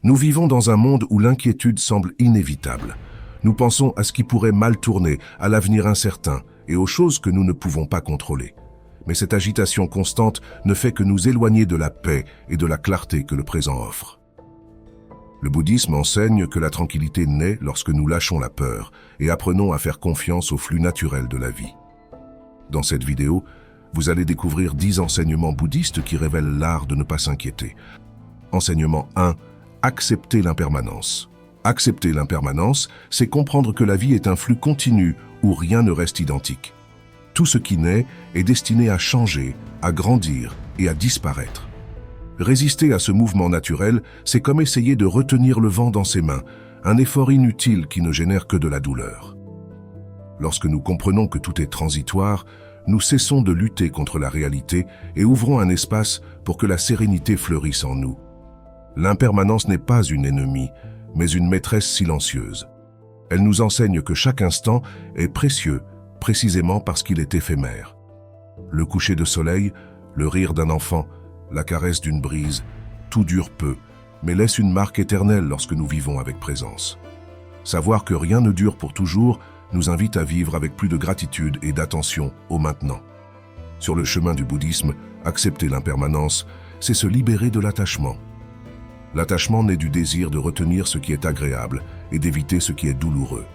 Nous vivons dans un monde où l'inquiétude semble inévitable. Nous pensons à ce qui pourrait mal tourner, à l'avenir incertain et aux choses que nous ne pouvons pas contrôler. Mais cette agitation constante ne fait que nous éloigner de la paix et de la clarté que le présent offre. Le bouddhisme enseigne que la tranquillité naît lorsque nous lâchons la peur et apprenons à faire confiance au flux naturel de la vie. Dans cette vidéo, vous allez découvrir 10 enseignements bouddhistes qui révèlent l'art de ne pas s'inquiéter. Enseignement 1. Accepter l'impermanence. Accepter l'impermanence, c'est comprendre que la vie est un flux continu où rien ne reste identique. Tout ce qui naît est destiné à changer, à grandir et à disparaître. Résister à ce mouvement naturel, c'est comme essayer de retenir le vent dans ses mains, un effort inutile qui ne génère que de la douleur. Lorsque nous comprenons que tout est transitoire, nous cessons de lutter contre la réalité et ouvrons un espace pour que la sérénité fleurisse en nous. L'impermanence n'est pas une ennemie, mais une maîtresse silencieuse. Elle nous enseigne que chaque instant est précieux, précisément parce qu'il est éphémère. Le coucher de soleil, le rire d'un enfant, la caresse d'une brise, tout dure peu, mais laisse une marque éternelle lorsque nous vivons avec présence. Savoir que rien ne dure pour toujours nous invite à vivre avec plus de gratitude et d'attention au maintenant. Sur le chemin du bouddhisme, accepter l'impermanence, c'est se libérer de l'attachement. L'attachement naît du désir de retenir ce qui est agréable et d'éviter ce qui est douloureux.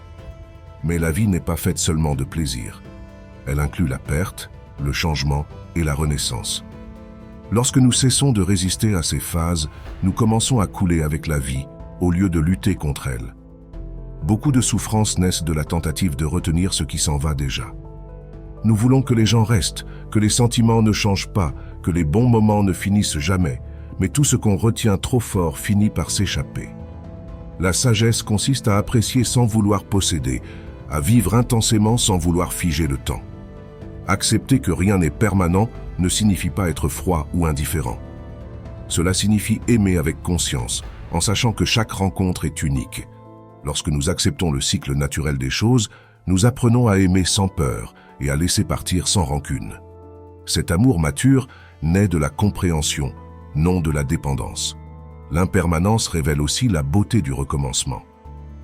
Mais la vie n'est pas faite seulement de plaisir. Elle inclut la perte, le changement et la renaissance. Lorsque nous cessons de résister à ces phases, nous commençons à couler avec la vie, au lieu de lutter contre elle. Beaucoup de souffrances naissent de la tentative de retenir ce qui s'en va déjà. Nous voulons que les gens restent, que les sentiments ne changent pas, que les bons moments ne finissent jamais, mais tout ce qu'on retient trop fort finit par s'échapper. La sagesse consiste à apprécier sans vouloir posséder, à vivre intensément sans vouloir figer le temps. Accepter que rien n'est permanent ne signifie pas être froid ou indifférent. Cela signifie aimer avec conscience, en sachant que chaque rencontre est unique. Lorsque nous acceptons le cycle naturel des choses, nous apprenons à aimer sans peur et à laisser partir sans rancune. Cet amour mature naît de la compréhension, non de la dépendance. L'impermanence révèle aussi la beauté du recommencement.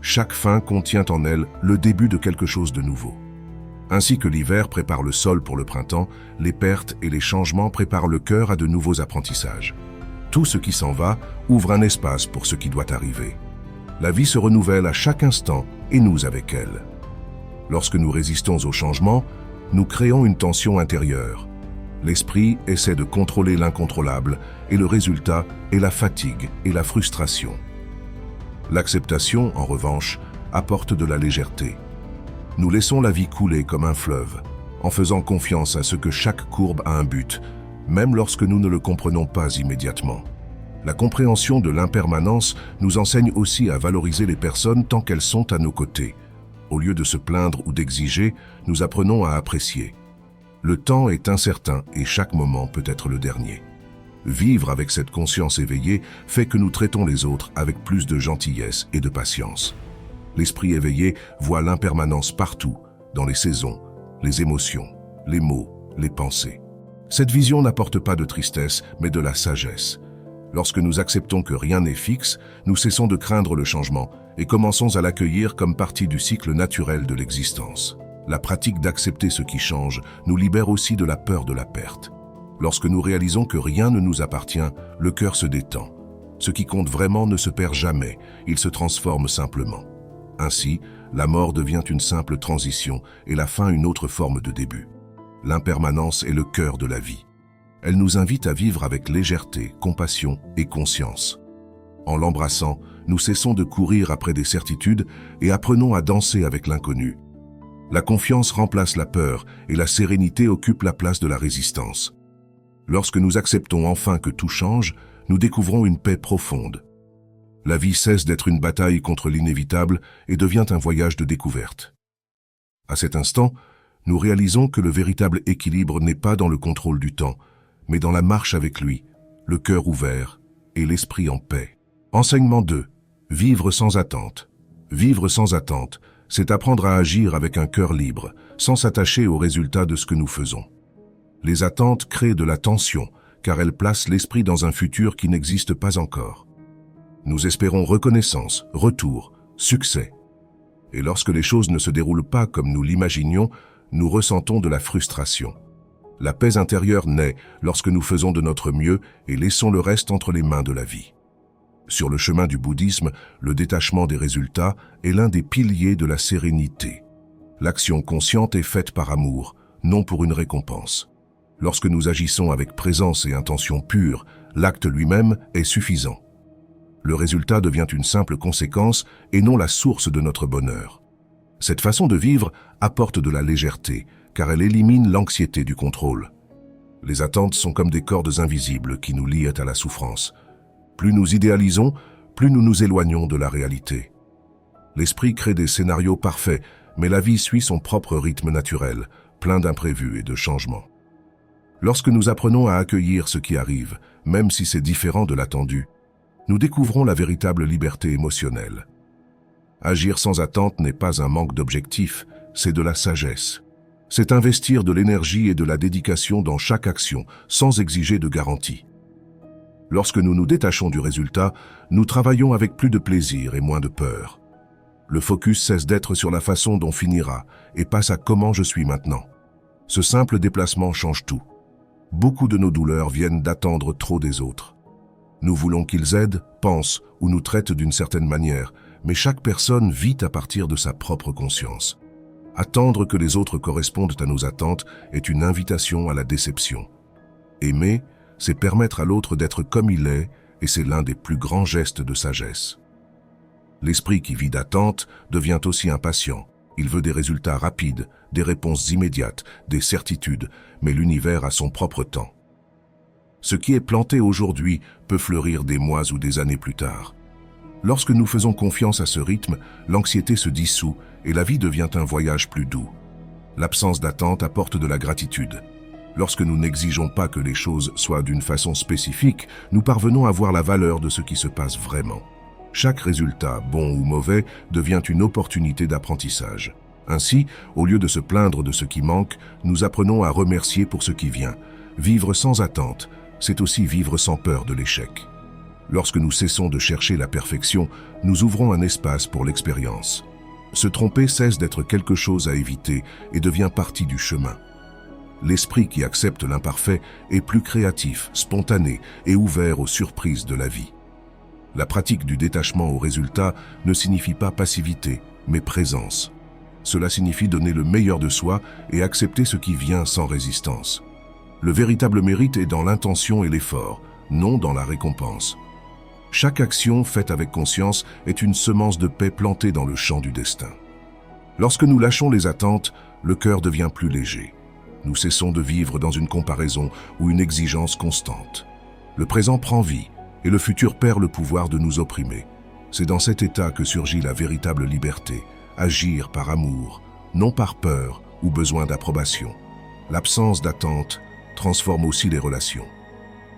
Chaque fin contient en elle le début de quelque chose de nouveau. Ainsi que l'hiver prépare le sol pour le printemps, les pertes et les changements préparent le cœur à de nouveaux apprentissages. Tout ce qui s'en va ouvre un espace pour ce qui doit arriver. La vie se renouvelle à chaque instant et nous avec elle. Lorsque nous résistons au changement, nous créons une tension intérieure. L'esprit essaie de contrôler l'incontrôlable et le résultat est la fatigue et la frustration. L'acceptation, en revanche, apporte de la légèreté. Nous laissons la vie couler comme un fleuve, en faisant confiance à ce que chaque courbe a un but, même lorsque nous ne le comprenons pas immédiatement. La compréhension de l'impermanence nous enseigne aussi à valoriser les personnes tant qu'elles sont à nos côtés. Au lieu de se plaindre ou d'exiger, nous apprenons à apprécier. Le temps est incertain et chaque moment peut être le dernier. Vivre avec cette conscience éveillée fait que nous traitons les autres avec plus de gentillesse et de patience. L'esprit éveillé voit l'impermanence partout, dans les saisons, les émotions, les mots, les pensées. Cette vision n'apporte pas de tristesse, mais de la sagesse. Lorsque nous acceptons que rien n'est fixe, nous cessons de craindre le changement et commençons à l'accueillir comme partie du cycle naturel de l'existence. La pratique d'accepter ce qui change nous libère aussi de la peur de la perte. Lorsque nous réalisons que rien ne nous appartient, le cœur se détend. Ce qui compte vraiment ne se perd jamais, il se transforme simplement. Ainsi, la mort devient une simple transition et la fin une autre forme de début. L'impermanence est le cœur de la vie. Elle nous invite à vivre avec légèreté, compassion et conscience. En l'embrassant, nous cessons de courir après des certitudes et apprenons à danser avec l'inconnu. La confiance remplace la peur et la sérénité occupe la place de la résistance. Lorsque nous acceptons enfin que tout change, nous découvrons une paix profonde. La vie cesse d'être une bataille contre l'inévitable et devient un voyage de découverte. À cet instant, nous réalisons que le véritable équilibre n'est pas dans le contrôle du temps, mais dans la marche avec lui, le cœur ouvert et l'esprit en paix. Enseignement 2. Vivre sans attente. Vivre sans attente, c'est apprendre à agir avec un cœur libre, sans s'attacher aux résultats de ce que nous faisons. Les attentes créent de la tension, car elles placent l'esprit dans un futur qui n'existe pas encore. Nous espérons reconnaissance, retour, succès. Et lorsque les choses ne se déroulent pas comme nous l'imaginions, nous ressentons de la frustration. La paix intérieure naît lorsque nous faisons de notre mieux et laissons le reste entre les mains de la vie. Sur le chemin du bouddhisme, le détachement des résultats est l'un des piliers de la sérénité. L'action consciente est faite par amour, non pour une récompense. Lorsque nous agissons avec présence et intention pure, l'acte lui-même est suffisant. Le résultat devient une simple conséquence et non la source de notre bonheur. Cette façon de vivre apporte de la légèreté, car elle élimine l'anxiété du contrôle. Les attentes sont comme des cordes invisibles qui nous lient à la souffrance. Plus nous idéalisons, plus nous nous éloignons de la réalité. L'esprit crée des scénarios parfaits, mais la vie suit son propre rythme naturel, plein d'imprévus et de changements. Lorsque nous apprenons à accueillir ce qui arrive, même si c'est différent de l'attendu, nous découvrons la véritable liberté émotionnelle. Agir sans attente n'est pas un manque d'objectifs, c'est de la sagesse. C'est investir de l'énergie et de la dédication dans chaque action, sans exiger de garantie. Lorsque nous nous détachons du résultat, nous travaillons avec plus de plaisir et moins de peur. Le focus cesse d'être sur la façon dont finira et passe à comment je suis maintenant. Ce simple déplacement change tout. Beaucoup de nos douleurs viennent d'attendre trop des autres. Nous voulons qu'ils aident, pensent ou nous traitent d'une certaine manière, mais chaque personne vit à partir de sa propre conscience. Attendre que les autres correspondent à nos attentes est une invitation à la déception. Aimer, c'est permettre à l'autre d'être comme il est, et c'est l'un des plus grands gestes de sagesse. L'esprit qui vit d'attente devient aussi impatient. Il veut des résultats rapides, des réponses immédiates, des certitudes, mais l'univers a son propre temps. Ce qui est planté aujourd'hui peut fleurir des mois ou des années plus tard. Lorsque nous faisons confiance à ce rythme, l'anxiété se dissout et la vie devient un voyage plus doux. L'absence d'attente apporte de la gratitude. Lorsque nous n'exigeons pas que les choses soient d'une façon spécifique, nous parvenons à voir la valeur de ce qui se passe vraiment. Chaque résultat, bon ou mauvais, devient une opportunité d'apprentissage. Ainsi, au lieu de se plaindre de ce qui manque, nous apprenons à remercier pour ce qui vient. Vivre sans attente, c'est aussi vivre sans peur de l'échec. Lorsque nous cessons de chercher la perfection, nous ouvrons un espace pour l'expérience. Se tromper cesse d'être quelque chose à éviter et devient partie du chemin. L'esprit qui accepte l'imparfait est plus créatif, spontané et ouvert aux surprises de la vie. La pratique du détachement au résultat ne signifie pas passivité, mais présence. Cela signifie donner le meilleur de soi et accepter ce qui vient sans résistance. Le véritable mérite est dans l'intention et l'effort, non dans la récompense. Chaque action faite avec conscience est une semence de paix plantée dans le champ du destin. Lorsque nous lâchons les attentes, le cœur devient plus léger. Nous cessons de vivre dans une comparaison ou une exigence constante. Le présent prend vie et le futur perd le pouvoir de nous opprimer. C'est dans cet état que surgit la véritable liberté, agir par amour, non par peur ou besoin d'approbation. L'absence d'attente transforme aussi les relations.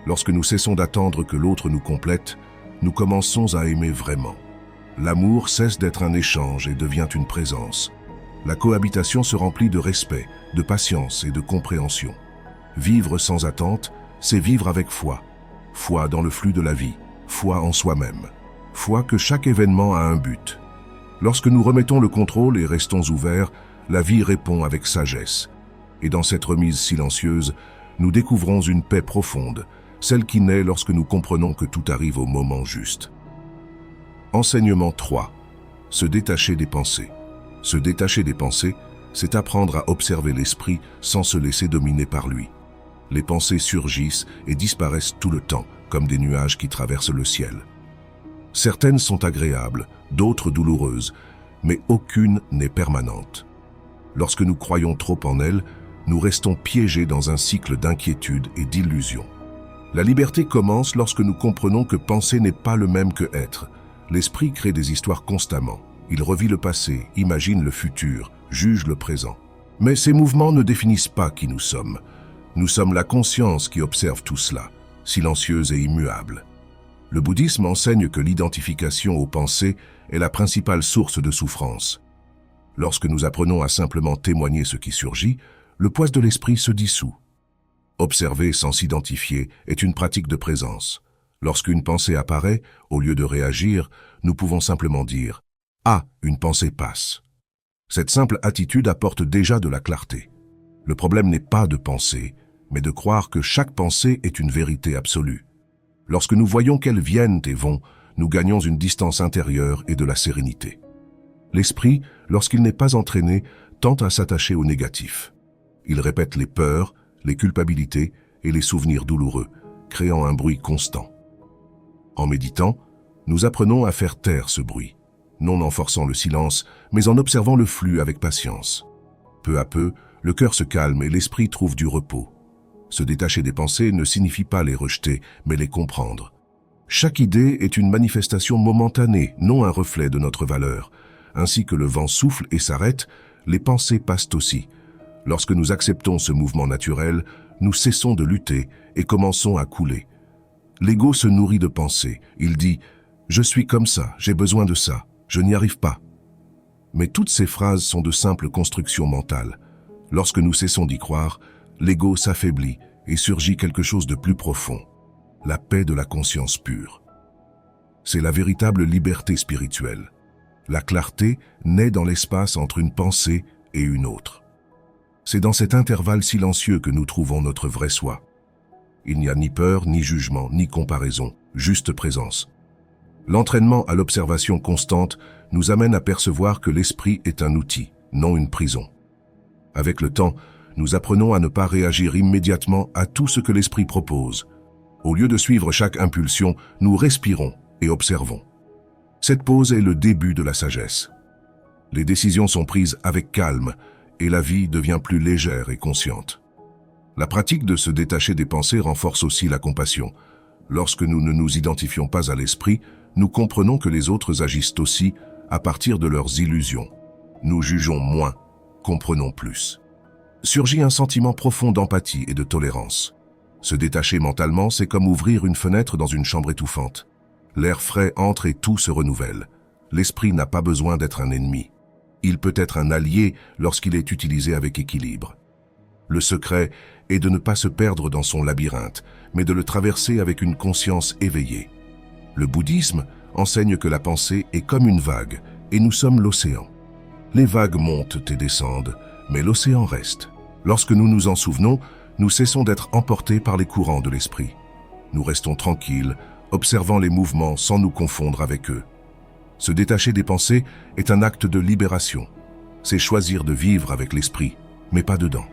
Lorsque nous cessons d'attendre que l'autre nous complète, nous commençons à aimer vraiment. L'amour cesse d'être un échange et devient une présence. La cohabitation se remplit de respect, de patience et de compréhension. Vivre sans attente, c'est vivre avec foi. Foi dans le flux de la vie, foi en soi-même. Foi que chaque événement a un but. Lorsque nous remettons le contrôle et restons ouverts, la vie répond avec sagesse. Et dans cette remise silencieuse, nous découvrons une paix profonde, celle qui naît lorsque nous comprenons que tout arrive au moment juste. Enseignement 3. Se détacher des pensées. Se détacher des pensées, c'est apprendre à observer l'esprit sans se laisser dominer par lui. Les pensées surgissent et disparaissent tout le temps, comme des nuages qui traversent le ciel. Certaines sont agréables, d'autres douloureuses, mais aucune n'est permanente. Lorsque nous croyons trop en elles, nous restons piégés dans un cycle d'inquiétude et d'illusion. La liberté commence lorsque nous comprenons que penser n'est pas le même que être. L'esprit crée des histoires constamment. Il revit le passé, imagine le futur, juge le présent. Mais ces mouvements ne définissent pas qui nous sommes. Nous sommes la conscience qui observe tout cela, silencieuse et immuable. Le bouddhisme enseigne que l'identification aux pensées est la principale source de souffrance. Lorsque nous apprenons à simplement témoigner ce qui surgit, le poids de l'esprit se dissout. Observer sans s'identifier est une pratique de présence. Lorsqu'une pensée apparaît, au lieu de réagir, nous pouvons simplement dire « Ah, une pensée passe ». Cette simple attitude apporte déjà de la clarté. Le problème n'est pas de penser, mais de croire que chaque pensée est une vérité absolue. Lorsque nous voyons qu'elles viennent et vont, nous gagnons une distance intérieure et de la sérénité. L'esprit, lorsqu'il n'est pas entraîné, tend à s'attacher au négatif. Il répète les peurs, les culpabilités et les souvenirs douloureux, créant un bruit constant. En méditant, nous apprenons à faire taire ce bruit, non en forçant le silence, mais en observant le flux avec patience. Peu à peu, le cœur se calme et l'esprit trouve du repos. Se détacher des pensées ne signifie pas les rejeter, mais les comprendre. Chaque idée est une manifestation momentanée, non un reflet de notre valeur. Ainsi que le vent souffle et s'arrête, les pensées passent aussi. Lorsque nous acceptons ce mouvement naturel, nous cessons de lutter et commençons à couler. L'ego se nourrit de pensées. Il dit « Je suis comme ça, j'ai besoin de ça, je n'y arrive pas ». Mais toutes ces phrases sont de simples constructions mentales. Lorsque nous cessons d'y croire, l'ego s'affaiblit et surgit quelque chose de plus profond, la paix de la conscience pure. C'est la véritable liberté spirituelle. La clarté naît dans l'espace entre une pensée et une autre. C'est dans cet intervalle silencieux que nous trouvons notre vrai soi. Il n'y a ni peur, ni jugement, ni comparaison, juste présence. L'entraînement à l'observation constante nous amène à percevoir que l'esprit est un outil, non une prison. Avec le temps, nous apprenons à ne pas réagir immédiatement à tout ce que l'esprit propose. Au lieu de suivre chaque impulsion, nous respirons et observons. Cette pause est le début de la sagesse. Les décisions sont prises avec calme et la vie devient plus légère et consciente. La pratique de se détacher des pensées renforce aussi la compassion. Lorsque nous ne nous identifions pas à l'esprit, nous comprenons que les autres agissent aussi à partir de leurs illusions. Nous jugeons moins, comprenons plus. Surgit un sentiment profond d'empathie et de tolérance. Se détacher mentalement, c'est comme ouvrir une fenêtre dans une chambre étouffante. L'air frais entre et tout se renouvelle. L'esprit n'a pas besoin d'être un ennemi. Il peut être un allié lorsqu'il est utilisé avec équilibre. Le secret est de ne pas se perdre dans son labyrinthe, mais de le traverser avec une conscience éveillée. Le bouddhisme enseigne que la pensée est comme une vague, et nous sommes l'océan. Les vagues montent et descendent, mais l'océan reste. Lorsque nous nous en souvenons, nous cessons d'être emportés par les courants de l'esprit. Nous restons tranquilles, observant les mouvements sans nous confondre avec eux. Se détacher des pensées est un acte de libération. C'est choisir de vivre avec l'esprit, mais pas dedans.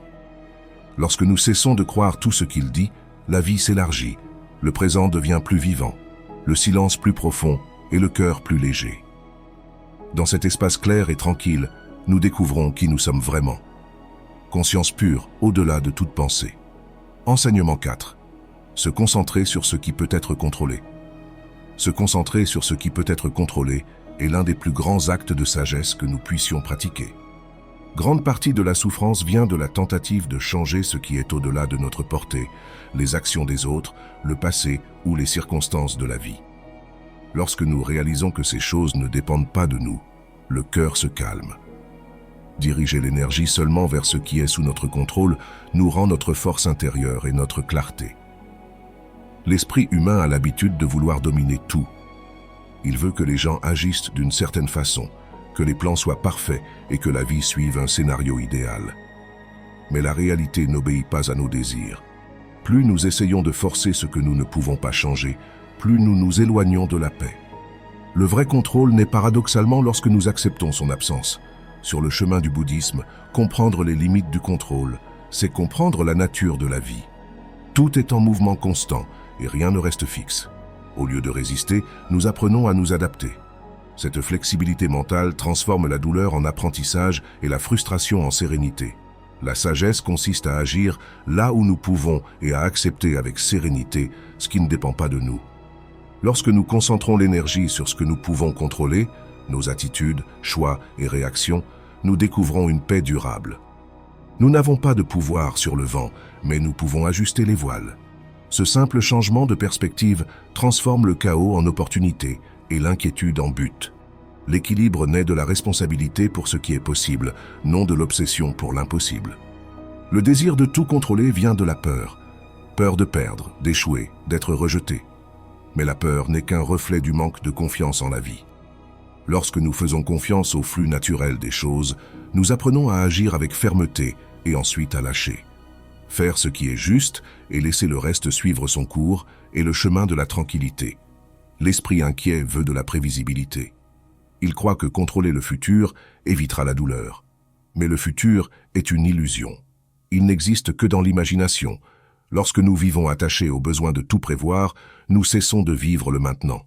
Lorsque nous cessons de croire tout ce qu'il dit, la vie s'élargit, le présent devient plus vivant, le silence plus profond et le cœur plus léger. Dans cet espace clair et tranquille, nous découvrons qui nous sommes vraiment. Conscience pure, au-delà de toute pensée. Enseignement 4. Se concentrer sur ce qui peut être contrôlé. Se concentrer sur ce qui peut être contrôlé est l'un des plus grands actes de sagesse que nous puissions pratiquer. Grande partie de la souffrance vient de la tentative de changer ce qui est au-delà de notre portée, les actions des autres, le passé ou les circonstances de la vie. Lorsque nous réalisons que ces choses ne dépendent pas de nous, le cœur se calme. Diriger l'énergie seulement vers ce qui est sous notre contrôle nous rend notre force intérieure et notre clarté. L'esprit humain a l'habitude de vouloir dominer tout. Il veut que les gens agissent d'une certaine façon, que les plans soient parfaits et que la vie suive un scénario idéal. Mais la réalité n'obéit pas à nos désirs. Plus nous essayons de forcer ce que nous ne pouvons pas changer, plus nous nous éloignons de la paix. Le vrai contrôle naît paradoxalement lorsque nous acceptons son absence. Sur le chemin du bouddhisme, comprendre les limites du contrôle, c'est comprendre la nature de la vie. Tout est en mouvement constant et rien ne reste fixe. Au lieu de résister, nous apprenons à nous adapter. Cette flexibilité mentale transforme la douleur en apprentissage et la frustration en sérénité. La sagesse consiste à agir là où nous pouvons et à accepter avec sérénité ce qui ne dépend pas de nous. Lorsque nous concentrons l'énergie sur ce que nous pouvons contrôler, nos attitudes, choix et réactions, nous découvrons une paix durable. Nous n'avons pas de pouvoir sur le vent, mais nous pouvons ajuster les voiles. Ce simple changement de perspective transforme le chaos en opportunité et l'inquiétude en but. L'équilibre naît de la responsabilité pour ce qui est possible, non de l'obsession pour l'impossible. Le désir de tout contrôler vient de la peur. Peur de perdre, d'échouer, d'être rejeté. Mais la peur n'est qu'un reflet du manque de confiance en la vie. Lorsque nous faisons confiance au flux naturel des choses, nous apprenons à agir avec fermeté et ensuite à lâcher. Faire ce qui est juste et laisser le reste suivre son cours est le chemin de la tranquillité. L'esprit inquiet veut de la prévisibilité. Il croit que contrôler le futur évitera la douleur. Mais le futur est une illusion. Il n'existe que dans l'imagination. Lorsque nous vivons attachés au besoin de tout prévoir, nous cessons de vivre le maintenant.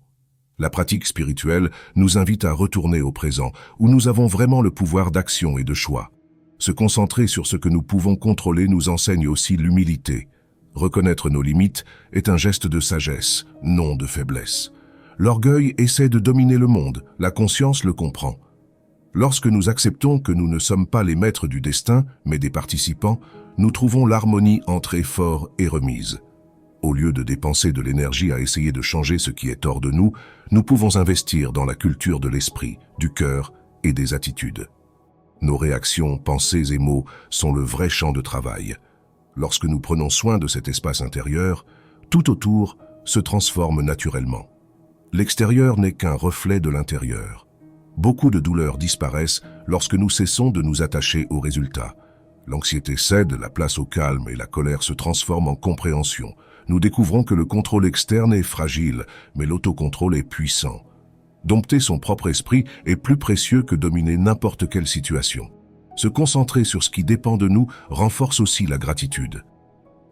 La pratique spirituelle nous invite à retourner au présent, où nous avons vraiment le pouvoir d'action et de choix. Se concentrer sur ce que nous pouvons contrôler nous enseigne aussi l'humilité. Reconnaître nos limites est un geste de sagesse, non de faiblesse. L'orgueil essaie de dominer le monde, la conscience le comprend. Lorsque nous acceptons que nous ne sommes pas les maîtres du destin, mais des participants, nous trouvons l'harmonie entre effort et remise. Au lieu de dépenser de l'énergie à essayer de changer ce qui est hors de nous, nous pouvons investir dans la culture de l'esprit, du cœur et des attitudes. Nos réactions, pensées et mots sont le vrai champ de travail. Lorsque nous prenons soin de cet espace intérieur, tout autour se transforme naturellement. L'extérieur n'est qu'un reflet de l'intérieur. Beaucoup de douleurs disparaissent lorsque nous cessons de nous attacher aux résultats. L'anxiété cède, la place au calme et la colère se transforment en compréhension. Nous découvrons que le contrôle externe est fragile, mais l'autocontrôle est puissant. Dompter son propre esprit est plus précieux que dominer n'importe quelle situation. Se concentrer sur ce qui dépend de nous renforce aussi la gratitude.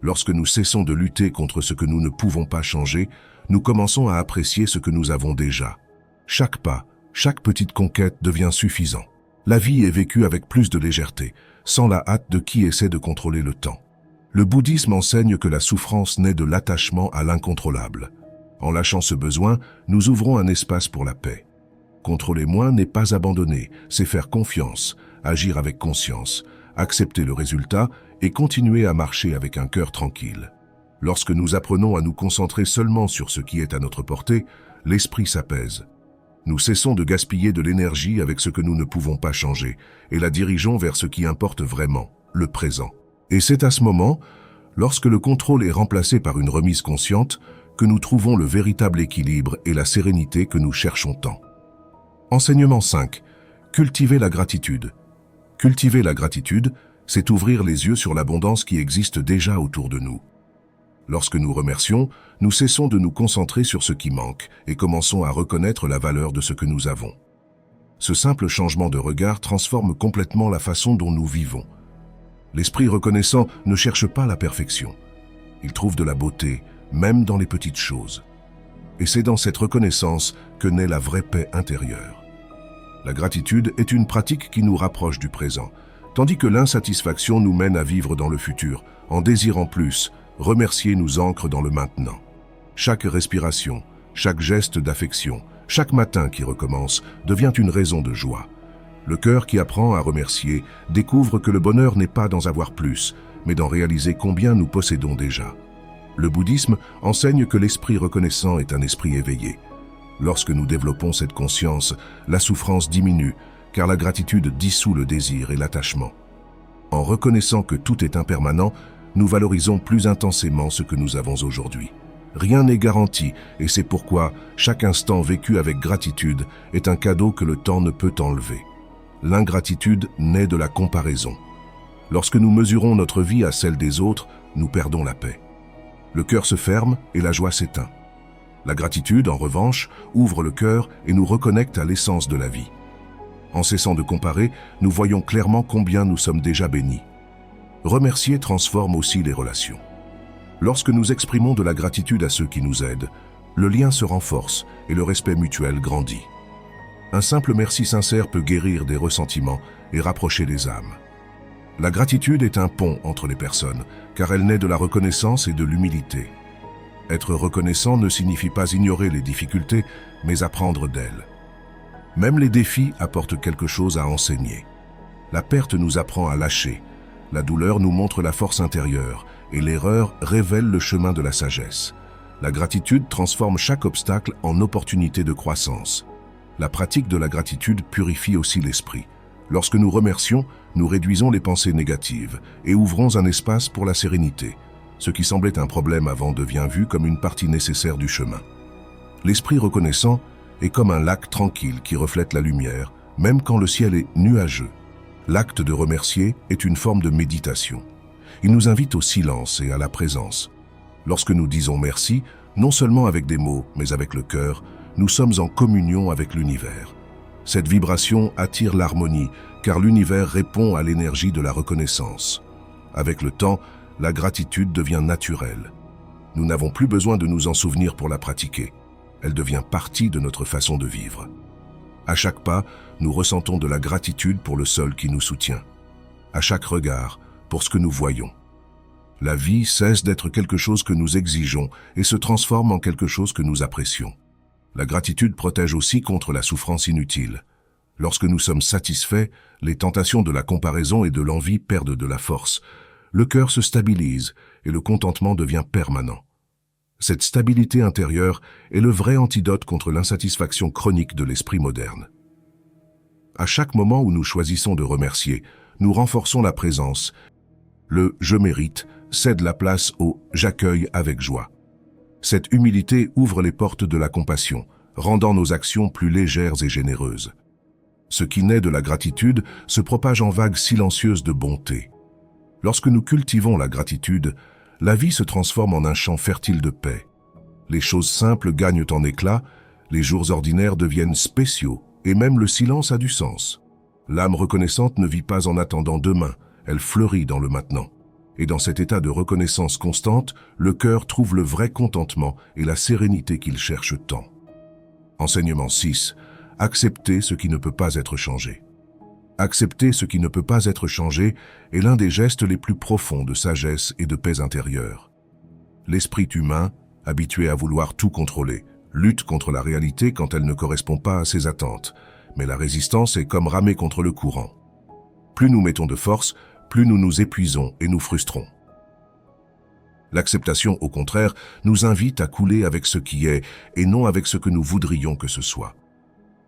Lorsque nous cessons de lutter contre ce que nous ne pouvons pas changer, nous commençons à apprécier ce que nous avons déjà. Chaque pas, chaque petite conquête devient suffisant. La vie est vécue avec plus de légèreté, sans la hâte de qui essaie de contrôler le temps. Le bouddhisme enseigne que la souffrance naît de l'attachement à l'incontrôlable. En lâchant ce besoin, nous ouvrons un espace pour la paix. Contrôler moins n'est pas abandonner, c'est faire confiance, agir avec conscience, accepter le résultat et continuer à marcher avec un cœur tranquille. Lorsque nous apprenons à nous concentrer seulement sur ce qui est à notre portée, l'esprit s'apaise. Nous cessons de gaspiller de l'énergie avec ce que nous ne pouvons pas changer et la dirigeons vers ce qui importe vraiment, le présent. Et c'est à ce moment, lorsque le contrôle est remplacé par une remise consciente, que nous trouvons le véritable équilibre et la sérénité que nous cherchons tant. Enseignement 5. Cultiver la gratitude. Cultiver la gratitude, c'est ouvrir les yeux sur l'abondance qui existe déjà autour de nous. Lorsque nous remercions, nous cessons de nous concentrer sur ce qui manque et commençons à reconnaître la valeur de ce que nous avons. Ce simple changement de regard transforme complètement la façon dont nous vivons. L'esprit reconnaissant ne cherche pas la perfection. Il trouve de la beauté, même dans les petites choses. Et c'est dans cette reconnaissance que naît la vraie paix intérieure. La gratitude est une pratique qui nous rapproche du présent, tandis que l'insatisfaction nous mène à vivre dans le futur, en désirant plus. Remercier nous ancre dans le maintenant. Chaque respiration, chaque geste d'affection, chaque matin qui recommence devient une raison de joie. Le cœur qui apprend à remercier découvre que le bonheur n'est pas d'en avoir plus, mais d'en réaliser combien nous possédons déjà. Le bouddhisme enseigne que l'esprit reconnaissant est un esprit éveillé. Lorsque nous développons cette conscience, la souffrance diminue, car la gratitude dissout le désir et l'attachement. En reconnaissant que tout est impermanent, nous valorisons plus intensément ce que nous avons aujourd'hui. Rien n'est garanti et c'est pourquoi chaque instant vécu avec gratitude est un cadeau que le temps ne peut enlever. L'ingratitude naît de la comparaison. Lorsque nous mesurons notre vie à celle des autres, nous perdons la paix. Le cœur se ferme et la joie s'éteint. La gratitude, en revanche, ouvre le cœur et nous reconnecte à l'essence de la vie. En cessant de comparer, nous voyons clairement combien nous sommes déjà bénis. Remercier transforme aussi les relations. Lorsque nous exprimons de la gratitude à ceux qui nous aident, le lien se renforce et le respect mutuel grandit. Un simple merci sincère peut guérir des ressentiments et rapprocher les âmes. La gratitude est un pont entre les personnes, car elle naît de la reconnaissance et de l'humilité. Être reconnaissant ne signifie pas ignorer les difficultés, mais apprendre d'elles. Même les défis apportent quelque chose à enseigner. La perte nous apprend à lâcher. La douleur nous montre la force intérieure et l'erreur révèle le chemin de la sagesse. La gratitude transforme chaque obstacle en opportunité de croissance. La pratique de la gratitude purifie aussi l'esprit. Lorsque nous remercions, nous réduisons les pensées négatives et ouvrons un espace pour la sérénité. Ce qui semblait un problème avant devient vu comme une partie nécessaire du chemin. L'esprit reconnaissant est comme un lac tranquille qui reflète la lumière, même quand le ciel est nuageux. L'acte de remercier est une forme de méditation. Il nous invite au silence et à la présence. Lorsque nous disons merci, non seulement avec des mots, mais avec le cœur, nous sommes en communion avec l'univers. Cette vibration attire l'harmonie, car l'univers répond à l'énergie de la reconnaissance. Avec le temps, la gratitude devient naturelle. Nous n'avons plus besoin de nous en souvenir pour la pratiquer. Elle devient partie de notre façon de vivre. À chaque pas, nous ressentons de la gratitude pour le sol qui nous soutient. À chaque regard, pour ce que nous voyons. La vie cesse d'être quelque chose que nous exigeons et se transforme en quelque chose que nous apprécions. La gratitude protège aussi contre la souffrance inutile. Lorsque nous sommes satisfaits, les tentations de la comparaison et de l'envie perdent de la force. Le cœur se stabilise et le contentement devient permanent. Cette stabilité intérieure est le vrai antidote contre l'insatisfaction chronique de l'esprit moderne. À chaque moment où nous choisissons de remercier, nous renforçons la présence. Le « je mérite » cède la place au « j'accueille avec joie ». Cette humilité ouvre les portes de la compassion, rendant nos actions plus légères et généreuses. Ce qui naît de la gratitude se propage en vagues silencieuses de bonté. Lorsque nous cultivons la gratitude, la vie se transforme en un champ fertile de paix. Les choses simples gagnent en éclat, les jours ordinaires deviennent spéciaux, et même le silence a du sens. L'âme reconnaissante ne vit pas en attendant demain, elle fleurit dans le maintenant. Et dans cet état de reconnaissance constante, le cœur trouve le vrai contentement et la sérénité qu'il cherche tant. Enseignement 6. Accepter ce qui ne peut pas être changé. Accepter ce qui ne peut pas être changé est l'un des gestes les plus profonds de sagesse et de paix intérieure. L'esprit humain, habitué à vouloir tout contrôler, lutte contre la réalité quand elle ne correspond pas à ses attentes, mais la résistance est comme ramer contre le courant. Plus nous mettons de force, plus nous nous épuisons et nous frustrons. L'acceptation, au contraire, nous invite à couler avec ce qui est et non avec ce que nous voudrions que ce soit.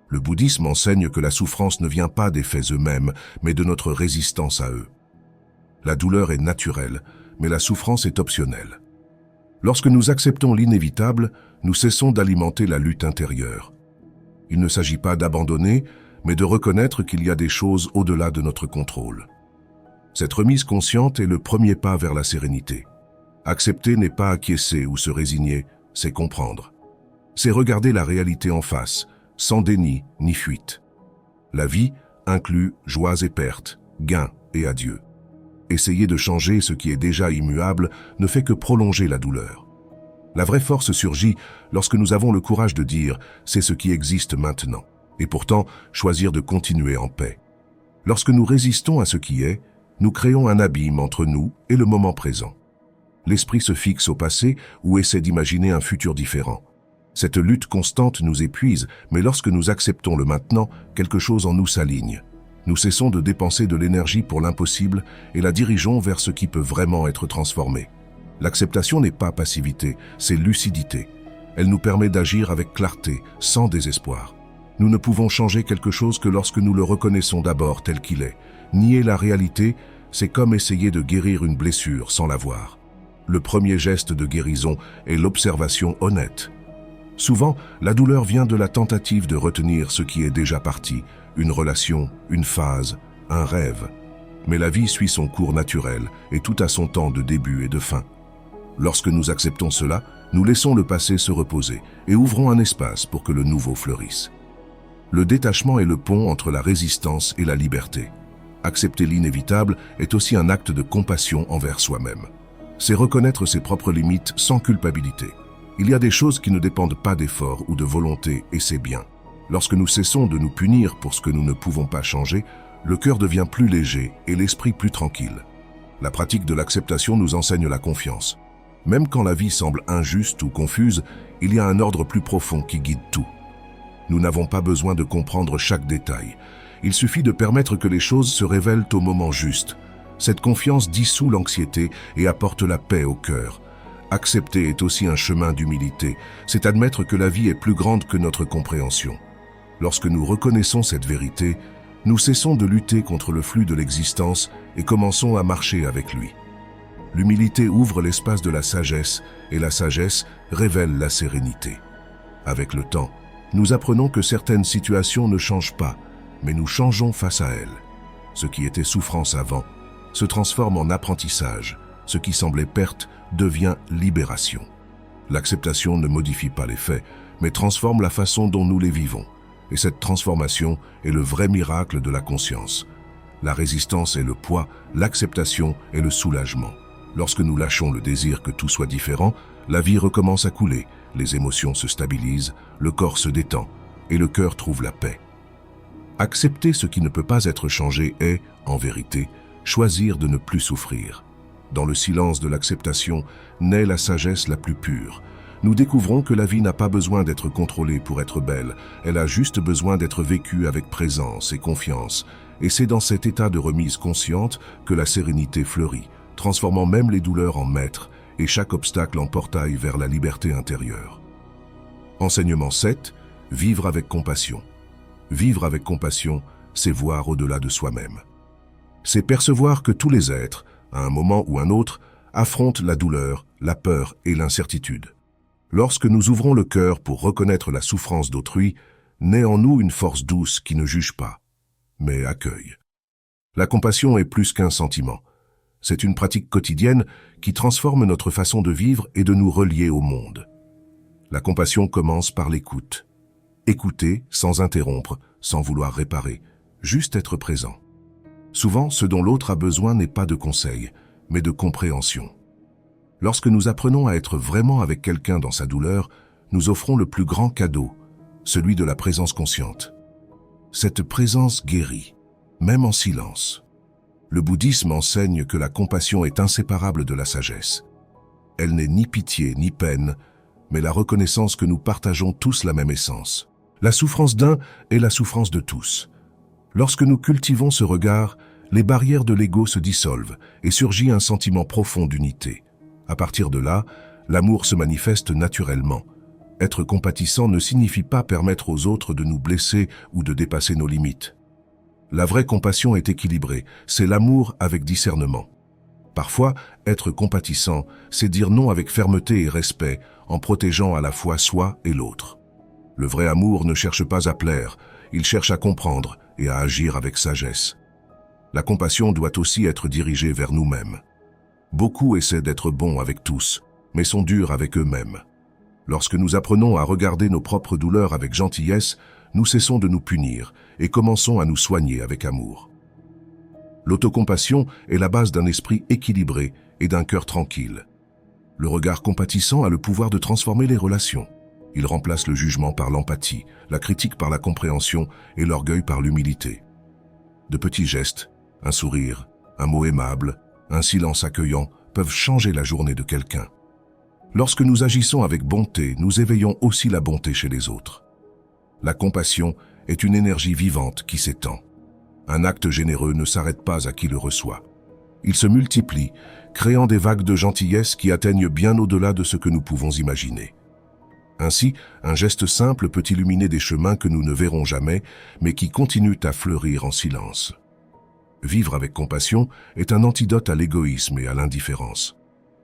Le bouddhisme enseigne que la souffrance ne vient pas des faits eux-mêmes, mais de notre résistance à eux. La douleur est naturelle, mais la souffrance est optionnelle. Lorsque nous acceptons l'inévitable, nous cessons d'alimenter la lutte intérieure. Il ne s'agit pas d'abandonner, mais de reconnaître qu'il y a des choses au-delà de notre contrôle. Cette remise consciente est le premier pas vers la sérénité. Accepter n'est pas acquiescer ou se résigner, c'est comprendre. C'est regarder la réalité en face, sans déni ni fuite. La vie inclut joies et pertes, gains et adieux. Essayer de changer ce qui est déjà immuable ne fait que prolonger la douleur. La vraie force surgit lorsque nous avons le courage de dire « c'est ce qui existe maintenant » et pourtant choisir de continuer en paix. Lorsque nous résistons à ce qui est, nous créons un abîme entre nous et le moment présent. L'esprit se fixe au passé ou essaie d'imaginer un futur différent. Cette lutte constante nous épuise, mais lorsque nous acceptons le maintenant, quelque chose en nous s'aligne. Nous cessons de dépenser de l'énergie pour l'impossible et la dirigeons vers ce qui peut vraiment être transformé. L'acceptation n'est pas passivité, c'est lucidité. Elle nous permet d'agir avec clarté, sans désespoir. Nous ne pouvons changer quelque chose que lorsque nous le reconnaissons d'abord tel qu'il est. Nier la réalité, c'est comme essayer de guérir une blessure sans la voir. Le premier geste de guérison est l'observation honnête. Souvent, la douleur vient de la tentative de retenir ce qui est déjà parti, une relation, une phase, un rêve. Mais la vie suit son cours naturel et tout a son temps de début et de fin. Lorsque nous acceptons cela, nous laissons le passé se reposer et ouvrons un espace pour que le nouveau fleurisse. Le détachement est le pont entre la résistance et la liberté. Accepter l'inévitable est aussi un acte de compassion envers soi-même. C'est reconnaître ses propres limites sans culpabilité. Il y a des choses qui ne dépendent pas d'efforts ou de volonté, et c'est bien. Lorsque nous cessons de nous punir pour ce que nous ne pouvons pas changer, le cœur devient plus léger et l'esprit plus tranquille. La pratique de l'acceptation nous enseigne la confiance. Même quand la vie semble injuste ou confuse, il y a un ordre plus profond qui guide tout. Nous n'avons pas besoin de comprendre chaque détail. Il suffit de permettre que les choses se révèlent au moment juste. Cette confiance dissout l'anxiété et apporte la paix au cœur. Accepter est aussi un chemin d'humilité, c'est admettre que la vie est plus grande que notre compréhension. Lorsque nous reconnaissons cette vérité, nous cessons de lutter contre le flux de l'existence et commençons à marcher avec lui. L'humilité ouvre l'espace de la sagesse et la sagesse révèle la sérénité. Avec le temps, nous apprenons que certaines situations ne changent pas, mais nous changeons face à elles. Ce qui était souffrance avant se transforme en apprentissage. Ce qui semblait perte devient libération. L'acceptation ne modifie pas les faits, mais transforme la façon dont nous les vivons. Et cette transformation est le vrai miracle de la conscience. La résistance est le poids, l'acceptation est le soulagement. Lorsque nous lâchons le désir que tout soit différent, la vie recommence à couler, les émotions se stabilisent, le corps se détend et le cœur trouve la paix. Accepter ce qui ne peut pas être changé est, en vérité, choisir de ne plus souffrir. Dans le silence de l'acceptation naît la sagesse la plus pure. Nous découvrons que la vie n'a pas besoin d'être contrôlée pour être belle, elle a juste besoin d'être vécue avec présence et confiance. Et c'est dans cet état de remise consciente que la sérénité fleurit, transformant même les douleurs en maîtres et chaque obstacle en portail vers la liberté intérieure. Enseignement 7. Vivre avec compassion. Vivre avec compassion, c'est voir au-delà de soi-même. C'est percevoir que tous les êtres, à un moment ou un autre, affrontent la douleur, la peur et l'incertitude. Lorsque nous ouvrons le cœur pour reconnaître la souffrance d'autrui, naît en nous une force douce qui ne juge pas, mais accueille. La compassion est plus qu'un sentiment. C'est une pratique quotidienne qui transforme notre façon de vivre et de nous relier au monde. La compassion commence par l'écoute. Écouter sans interrompre, sans vouloir réparer, juste être présent. Souvent, ce dont l'autre a besoin n'est pas de conseils, mais de compréhension. Lorsque nous apprenons à être vraiment avec quelqu'un dans sa douleur, nous offrons le plus grand cadeau, celui de la présence consciente. Cette présence guérit, même en silence. Le bouddhisme enseigne que la compassion est inséparable de la sagesse. Elle n'est ni pitié ni peine, mais la reconnaissance que nous partageons tous la même essence. La souffrance d'un est la souffrance de tous. Lorsque nous cultivons ce regard, les barrières de l'ego se dissolvent et surgit un sentiment profond d'unité. À partir de là, l'amour se manifeste naturellement. Être compatissant ne signifie pas permettre aux autres de nous blesser ou de dépasser nos limites. La vraie compassion est équilibrée, c'est l'amour avec discernement. Parfois, être compatissant, c'est dire non avec fermeté et respect, en protégeant à la fois soi et l'autre. Le vrai amour ne cherche pas à plaire, il cherche à comprendre et à agir avec sagesse. La compassion doit aussi être dirigée vers nous-mêmes. Beaucoup essaient d'être bons avec tous, mais sont durs avec eux-mêmes. Lorsque nous apprenons à regarder nos propres douleurs avec gentillesse, nous cessons de nous punir et commençons à nous soigner avec amour. L'autocompassion est la base d'un esprit équilibré et d'un cœur tranquille. Le regard compatissant a le pouvoir de transformer les relations. Il remplace le jugement par l'empathie, la critique par la compréhension et l'orgueil par l'humilité. De petits gestes, un sourire, un mot aimable, un silence accueillant peuvent changer la journée de quelqu'un. Lorsque nous agissons avec bonté, nous éveillons aussi la bonté chez les autres. La compassion est une énergie vivante qui s'étend. Un acte généreux ne s'arrête pas à qui le reçoit. Il se multiplie, créant des vagues de gentillesse qui atteignent bien au-delà de ce que nous pouvons imaginer. Ainsi, un geste simple peut illuminer des chemins que nous ne verrons jamais, mais qui continuent à fleurir en silence. Vivre avec compassion est un antidote à l'égoïsme et à l'indifférence.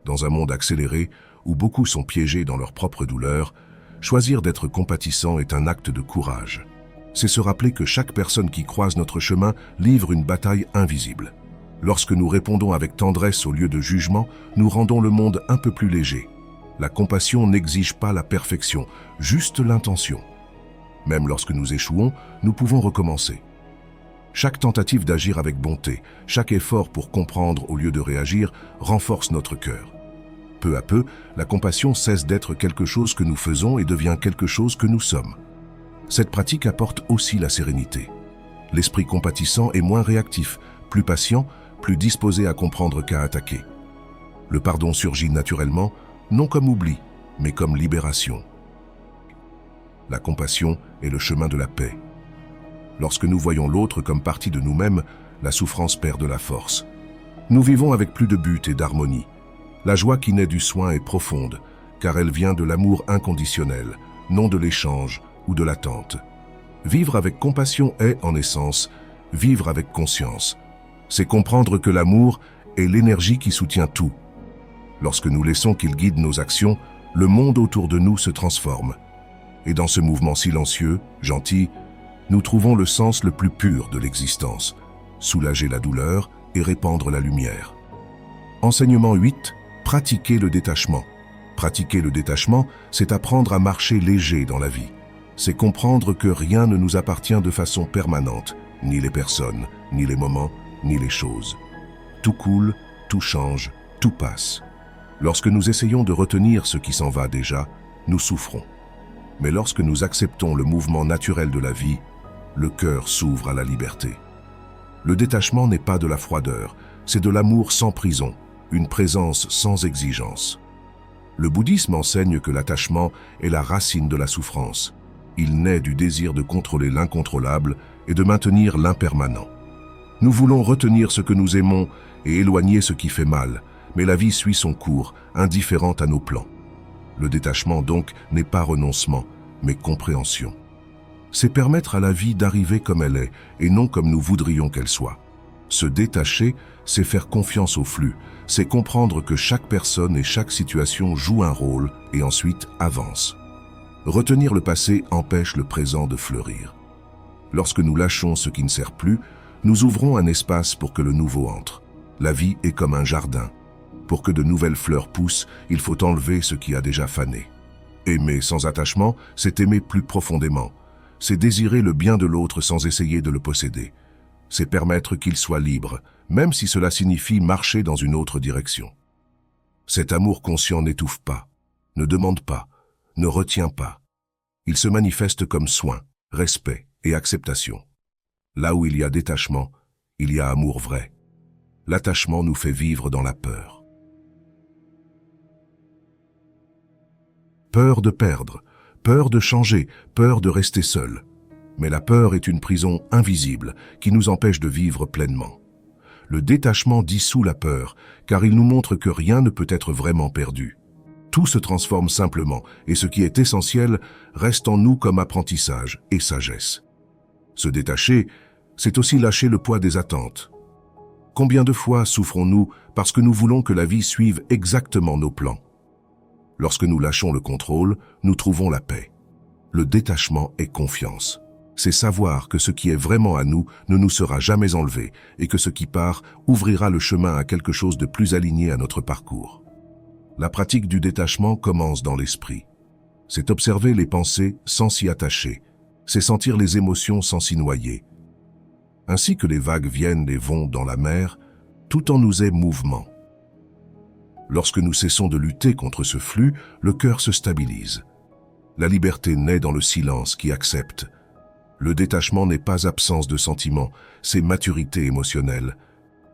Dans un monde accéléré, où beaucoup sont piégés dans leur propre douleur, choisir d'être compatissant est un acte de courage. C'est se rappeler que chaque personne qui croise notre chemin livre une bataille invisible. Lorsque nous répondons avec tendresse au lieu de jugement, nous rendons le monde un peu plus léger. La compassion n'exige pas la perfection, juste l'intention. Même lorsque nous échouons, nous pouvons recommencer. Chaque tentative d'agir avec bonté, chaque effort pour comprendre au lieu de réagir, renforce notre cœur. Peu à peu, la compassion cesse d'être quelque chose que nous faisons et devient quelque chose que nous sommes. Cette pratique apporte aussi la sérénité. L'esprit compatissant est moins réactif, plus patient, plus disposé à comprendre qu'à attaquer. Le pardon surgit naturellement, non comme oubli, mais comme libération. La compassion est le chemin de la paix. Lorsque nous voyons l'autre comme partie de nous-mêmes, la souffrance perd de la force. Nous vivons avec plus de but et d'harmonie. La joie qui naît du soin est profonde, car elle vient de l'amour inconditionnel, non de l'échange ou de l'attente. Vivre avec compassion est, en essence, vivre avec conscience. C'est comprendre que l'amour est l'énergie qui soutient tout. Lorsque nous laissons qu'il guide nos actions, le monde autour de nous se transforme. Et dans ce mouvement silencieux, gentil, nous trouvons le sens le plus pur de l'existence, soulager la douleur et répandre la lumière. Enseignement 8, pratiquer le détachement. Pratiquer le détachement, c'est apprendre à marcher léger dans la vie. C'est comprendre que rien ne nous appartient de façon permanente, ni les personnes, ni les moments, ni les choses. Tout coule, tout change, tout passe. Lorsque nous essayons de retenir ce qui s'en va déjà, nous souffrons. Mais lorsque nous acceptons le mouvement naturel de la vie, le cœur s'ouvre à la liberté. Le détachement n'est pas de la froideur, c'est de l'amour sans prison, une présence sans exigence. Le bouddhisme enseigne que l'attachement est la racine de la souffrance. Il naît du désir de contrôler l'incontrôlable et de maintenir l'impermanent. Nous voulons retenir ce que nous aimons et éloigner ce qui fait mal, mais la vie suit son cours, indifférente à nos plans. Le détachement donc n'est pas renoncement, mais compréhension. C'est permettre à la vie d'arriver comme elle est et non comme nous voudrions qu'elle soit. Se détacher, c'est faire confiance au flux, c'est comprendre que chaque personne et chaque situation joue un rôle et ensuite avance. Retenir le passé empêche le présent de fleurir. Lorsque nous lâchons ce qui ne sert plus, nous ouvrons un espace pour que le nouveau entre. La vie est comme un jardin. Pour que de nouvelles fleurs poussent, il faut enlever ce qui a déjà fané. Aimer sans attachement, c'est aimer plus profondément. C'est désirer le bien de l'autre sans essayer de le posséder. C'est permettre qu'il soit libre, même si cela signifie marcher dans une autre direction. Cet amour conscient n'étouffe pas, ne demande pas, ne retient pas. Il se manifeste comme soin, respect et acceptation. Là où il y a détachement, il y a amour vrai. L'attachement nous fait vivre dans la peur. Peur de perdre, peur de changer, peur de rester seul. Mais la peur est une prison invisible qui nous empêche de vivre pleinement. Le détachement dissout la peur, car il nous montre que rien ne peut être vraiment perdu. Tout se transforme simplement, et ce qui est essentiel reste en nous comme apprentissage et sagesse. Se détacher, c'est aussi lâcher le poids des attentes. Combien de fois souffrons-nous parce que nous voulons que la vie suive exactement nos plans? Lorsque nous lâchons le contrôle, nous trouvons la paix. Le détachement est confiance. C'est savoir que ce qui est vraiment à nous ne nous sera jamais enlevé et que ce qui part ouvrira le chemin à quelque chose de plus aligné à notre parcours. La pratique du détachement commence dans l'esprit. C'est observer les pensées sans s'y attacher. C'est sentir les émotions sans s'y noyer. Ainsi que les vagues viennent et vont dans la mer, tout en nous est mouvement. Lorsque nous cessons de lutter contre ce flux, le cœur se stabilise. La liberté naît dans le silence qui accepte. Le détachement n'est pas absence de sentiments, c'est maturité émotionnelle.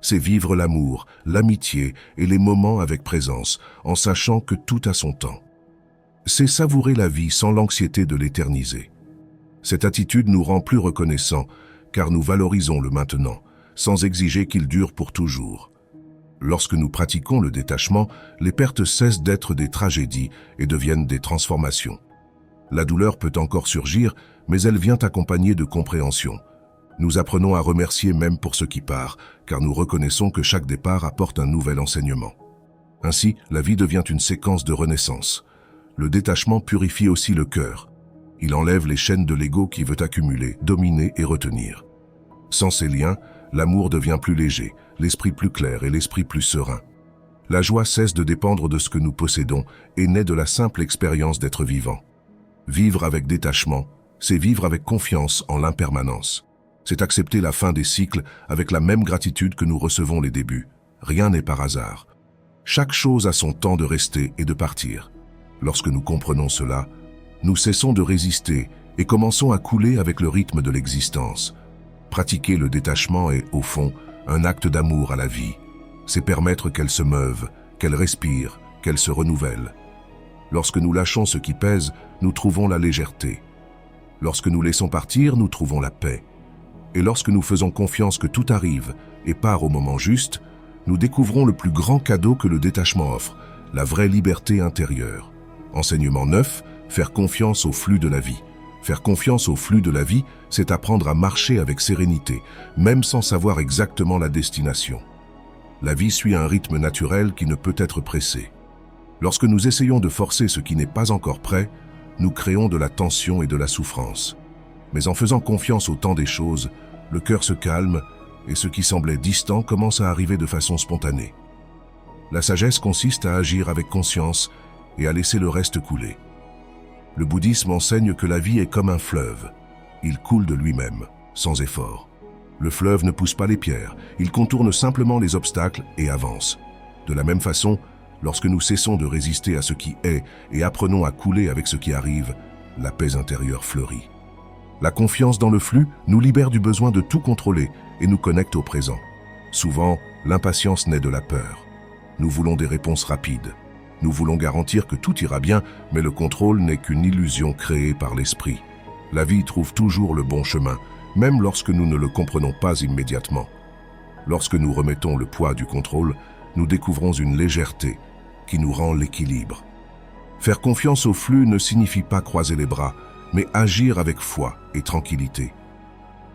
C'est vivre l'amour, l'amitié et les moments avec présence, en sachant que tout a son temps. C'est savourer la vie sans l'anxiété de l'éterniser. Cette attitude nous rend plus reconnaissants, car nous valorisons le maintenant, sans exiger qu'il dure pour toujours. Lorsque nous pratiquons le détachement, les pertes cessent d'être des tragédies et deviennent des transformations. La douleur peut encore surgir, mais elle vient accompagnée de compréhension. Nous apprenons à remercier même pour ce qui part, car nous reconnaissons que chaque départ apporte un nouvel enseignement. Ainsi, la vie devient une séquence de renaissance. Le détachement purifie aussi le cœur. Il enlève les chaînes de l'ego qui veut accumuler, dominer et retenir. Sans ces liens, l'amour devient plus léger, l'esprit plus clair et l'esprit plus serein. La joie cesse de dépendre de ce que nous possédons et naît de la simple expérience d'être vivant. Vivre avec détachement, c'est vivre avec confiance en l'impermanence. C'est accepter la fin des cycles avec la même gratitude que nous recevons les débuts. Rien n'est par hasard. Chaque chose a son temps de rester et de partir. Lorsque nous comprenons cela, nous cessons de résister et commençons à couler avec le rythme de l'existence. Pratiquer le détachement est, au fond, un acte d'amour à la vie. C'est permettre qu'elle se meuve, qu'elle respire, qu'elle se renouvelle. Lorsque nous lâchons ce qui pèse, nous trouvons la légèreté. Lorsque nous laissons partir, nous trouvons la paix. Et lorsque nous faisons confiance que tout arrive et part au moment juste, nous découvrons le plus grand cadeau que le détachement offre, la vraie liberté intérieure. Enseignement 9, faire confiance au flux de la vie. Faire confiance au flux de la vie, c'est apprendre à marcher avec sérénité, même sans savoir exactement la destination. La vie suit un rythme naturel qui ne peut être pressé. Lorsque nous essayons de forcer ce qui n'est pas encore prêt, nous créons de la tension et de la souffrance. Mais en faisant confiance au temps des choses, le cœur se calme et ce qui semblait distant commence à arriver de façon spontanée. La sagesse consiste à agir avec conscience et à laisser le reste couler. Le bouddhisme enseigne que la vie est comme un fleuve. Il coule de lui-même, sans effort. Le fleuve ne pousse pas les pierres, il contourne simplement les obstacles et avance. De la même façon, lorsque nous cessons de résister à ce qui est et apprenons à couler avec ce qui arrive, la paix intérieure fleurit. La confiance dans le flux nous libère du besoin de tout contrôler et nous connecte au présent. Souvent, l'impatience naît de la peur. Nous voulons des réponses rapides. Nous voulons garantir que tout ira bien, mais le contrôle n'est qu'une illusion créée par l'esprit. La vie trouve toujours le bon chemin, même lorsque nous ne le comprenons pas immédiatement. Lorsque nous remettons le poids du contrôle, nous découvrons une légèreté qui nous rend l'équilibre. Faire confiance au flux ne signifie pas croiser les bras, mais agir avec foi et tranquillité.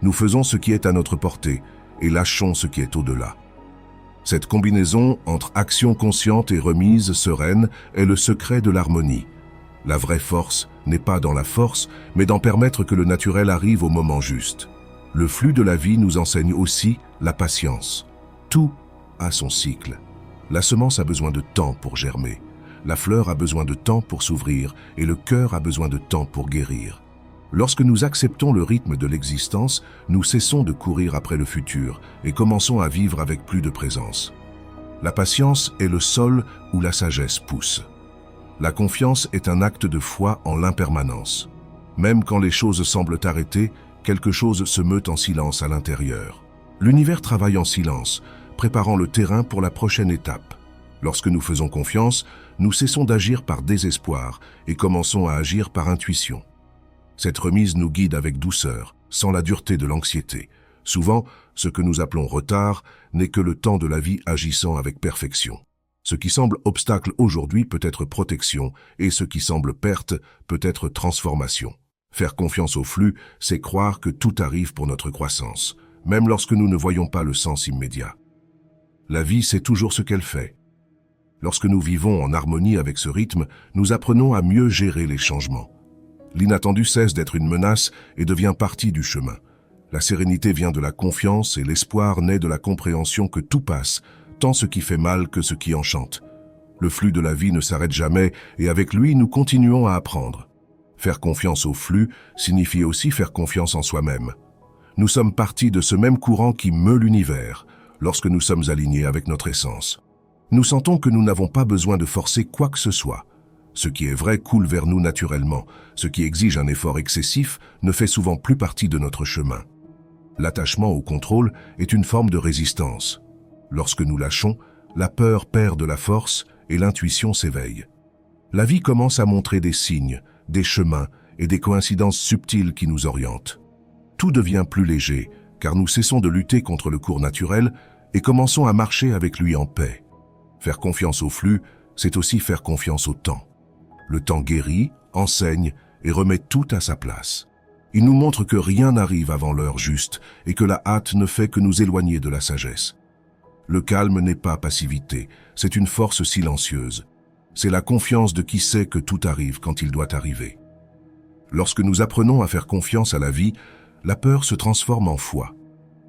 Nous faisons ce qui est à notre portée et lâchons ce qui est au-delà. Cette combinaison entre action consciente et remise sereine est le secret de l'harmonie. La vraie force n'est pas dans la force, mais d'en permettre que le naturel arrive au moment juste. Le flux de la vie nous enseigne aussi la patience. Tout a son cycle. La semence a besoin de temps pour germer. La fleur a besoin de temps pour s'ouvrir et le cœur a besoin de temps pour guérir. Lorsque nous acceptons le rythme de l'existence, nous cessons de courir après le futur et commençons à vivre avec plus de présence. La patience est le sol où la sagesse pousse. La confiance est un acte de foi en l'impermanence. Même quand les choses semblent arrêtées, quelque chose se meut en silence à l'intérieur. L'univers travaille en silence, préparant le terrain pour la prochaine étape. Lorsque nous faisons confiance, nous cessons d'agir par désespoir et commençons à agir par intuition. Cette remise nous guide avec douceur, sans la dureté de l'anxiété. Souvent, ce que nous appelons retard n'est que le temps de la vie agissant avec perfection. Ce qui semble obstacle aujourd'hui peut être protection, et ce qui semble perte peut être transformation. Faire confiance au flux, c'est croire que tout arrive pour notre croissance, même lorsque nous ne voyons pas le sens immédiat. La vie sait toujours ce qu'elle fait. Lorsque nous vivons en harmonie avec ce rythme, nous apprenons à mieux gérer les changements. L'inattendu cesse d'être une menace et devient partie du chemin. La sérénité vient de la confiance et l'espoir naît de la compréhension que tout passe, tant ce qui fait mal que ce qui enchante. Le flux de la vie ne s'arrête jamais et avec lui, nous continuons à apprendre. Faire confiance au flux signifie aussi faire confiance en soi-même. Nous sommes partis de ce même courant qui meut l'univers lorsque nous sommes alignés avec notre essence. Nous sentons que nous n'avons pas besoin de forcer quoi que ce soit. Ce qui est vrai coule vers nous naturellement. Ce qui exige un effort excessif ne fait souvent plus partie de notre chemin. L'attachement au contrôle est une forme de résistance. Lorsque nous lâchons, la peur perd de la force et l'intuition s'éveille. La vie commence à montrer des signes, des chemins et des coïncidences subtiles qui nous orientent. Tout devient plus léger, car nous cessons de lutter contre le cours naturel et commençons à marcher avec lui en paix. Faire confiance au flux, c'est aussi faire confiance au temps. Le temps guérit, enseigne et remet tout à sa place. Il nous montre que rien n'arrive avant l'heure juste et que la hâte ne fait que nous éloigner de la sagesse. Le calme n'est pas passivité, c'est une force silencieuse. C'est la confiance de qui sait que tout arrive quand il doit arriver. Lorsque nous apprenons à faire confiance à la vie, la peur se transforme en foi.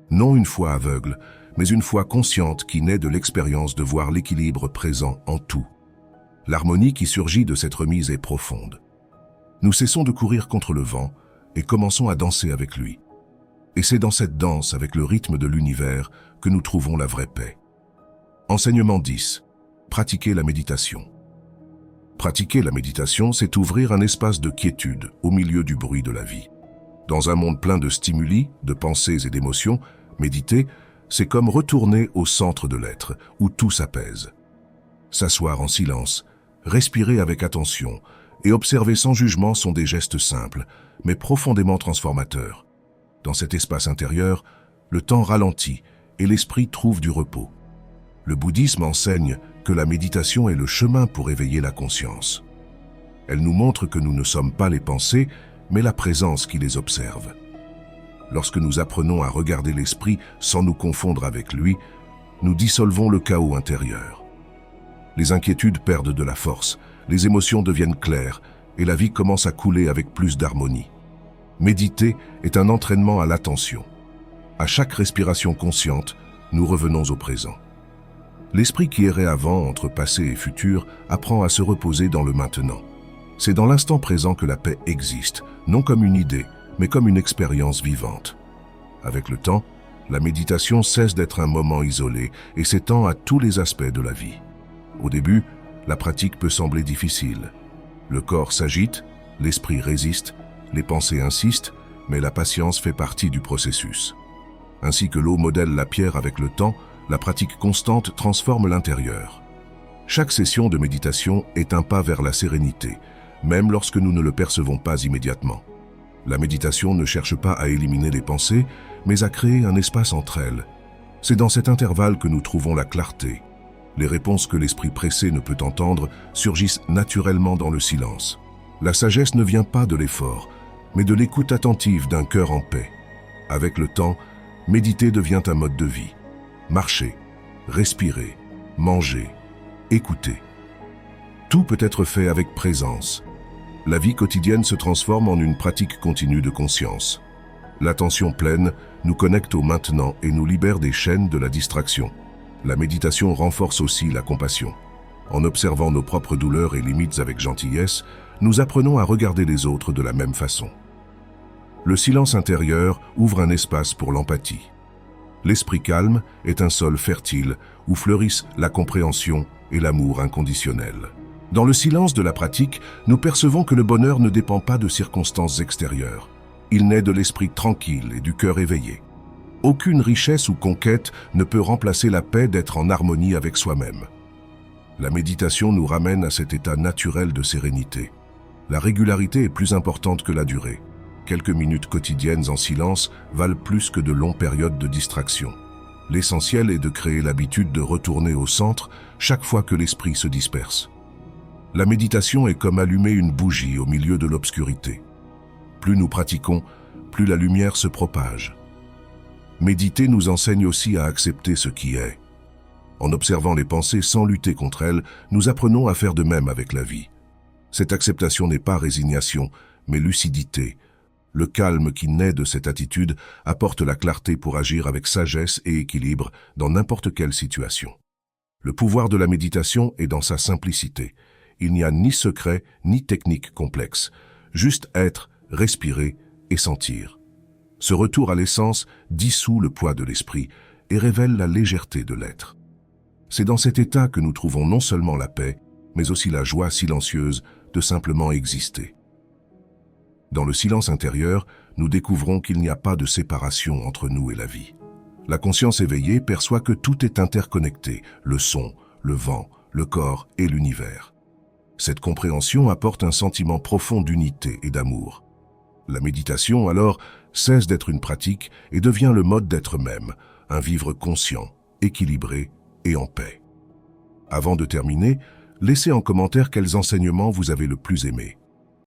Non une foi aveugle, mais une foi consciente qui naît de l'expérience de voir l'équilibre présent en tout. L'harmonie qui surgit de cette remise est profonde. Nous cessons de courir contre le vent et commençons à danser avec lui. Et c'est dans cette danse avec le rythme de l'univers que nous trouvons la vraie paix. Enseignement 10. Pratiquer la méditation. Pratiquer la méditation, c'est ouvrir un espace de quiétude au milieu du bruit de la vie. Dans un monde plein de stimuli, de pensées et d'émotions, méditer, c'est comme retourner au centre de l'être, où tout s'apaise. S'asseoir en silence, respirer avec attention et observer sans jugement sont des gestes simples, mais profondément transformateurs. Dans cet espace intérieur, le temps ralentit et l'esprit trouve du repos. Le bouddhisme enseigne que la méditation est le chemin pour éveiller la conscience. Elle nous montre que nous ne sommes pas les pensées, mais la présence qui les observe. Lorsque nous apprenons à regarder l'esprit sans nous confondre avec lui, nous dissolvons le chaos intérieur. Les inquiétudes perdent de la force, les émotions deviennent claires et la vie commence à couler avec plus d'harmonie. Méditer est un entraînement à l'attention. À chaque respiration consciente, nous revenons au présent. L'esprit qui errait avant entre passé et futur apprend à se reposer dans le maintenant. C'est dans l'instant présent que la paix existe, non comme une idée, mais comme une expérience vivante. Avec le temps, la méditation cesse d'être un moment isolé et s'étend à tous les aspects de la vie. Au début, la pratique peut sembler difficile. Le corps s'agite, l'esprit résiste, les pensées insistent, mais la patience fait partie du processus. Ainsi que l'eau modèle la pierre avec le temps, la pratique constante transforme l'intérieur. Chaque session de méditation est un pas vers la sérénité, même lorsque nous ne le percevons pas immédiatement. La méditation ne cherche pas à éliminer les pensées, mais à créer un espace entre elles. C'est dans cet intervalle que nous trouvons la clarté. Les réponses que l'esprit pressé ne peut entendre surgissent naturellement dans le silence. La sagesse ne vient pas de l'effort, mais de l'écoute attentive d'un cœur en paix. Avec le temps, méditer devient un mode de vie. Marcher, respirer, manger, écouter. Tout peut être fait avec présence. La vie quotidienne se transforme en une pratique continue de conscience. L'attention pleine nous connecte au maintenant et nous libère des chaînes de la distraction. La méditation renforce aussi la compassion. En observant nos propres douleurs et limites avec gentillesse, nous apprenons à regarder les autres de la même façon. Le silence intérieur ouvre un espace pour l'empathie. L'esprit calme est un sol fertile où fleurissent la compréhension et l'amour inconditionnel. Dans le silence de la pratique, nous percevons que le bonheur ne dépend pas de circonstances extérieures. Il naît de l'esprit tranquille et du cœur éveillé. Aucune richesse ou conquête ne peut remplacer la paix d'être en harmonie avec soi-même. La méditation nous ramène à cet état naturel de sérénité. La régularité est plus importante que la durée. Quelques minutes quotidiennes en silence valent plus que de longues périodes de distraction. L'essentiel est de créer l'habitude de retourner au centre chaque fois que l'esprit se disperse. La méditation est comme allumer une bougie au milieu de l'obscurité. Plus nous pratiquons, plus la lumière se propage. Méditer nous enseigne aussi à accepter ce qui est. En observant les pensées sans lutter contre elles, nous apprenons à faire de même avec la vie. Cette acceptation n'est pas résignation, mais lucidité. Le calme qui naît de cette attitude apporte la clarté pour agir avec sagesse et équilibre dans n'importe quelle situation. Le pouvoir de la méditation est dans sa simplicité. Il n'y a ni secret, ni technique complexe. Juste être, respirer et sentir. Ce retour à l'essence dissout le poids de l'esprit et révèle la légèreté de l'être. C'est dans cet état que nous trouvons non seulement la paix, mais aussi la joie silencieuse de simplement exister. Dans le silence intérieur, nous découvrons qu'il n'y a pas de séparation entre nous et la vie. La conscience éveillée perçoit que tout est interconnecté, le son, le vent, le corps et l'univers. Cette compréhension apporte un sentiment profond d'unité et d'amour. La méditation, alors, cesse d'être une pratique et devient le mode d'être même, un vivre conscient, équilibré et en paix. Avant de terminer, laissez en commentaire quels enseignements vous avez le plus aimés.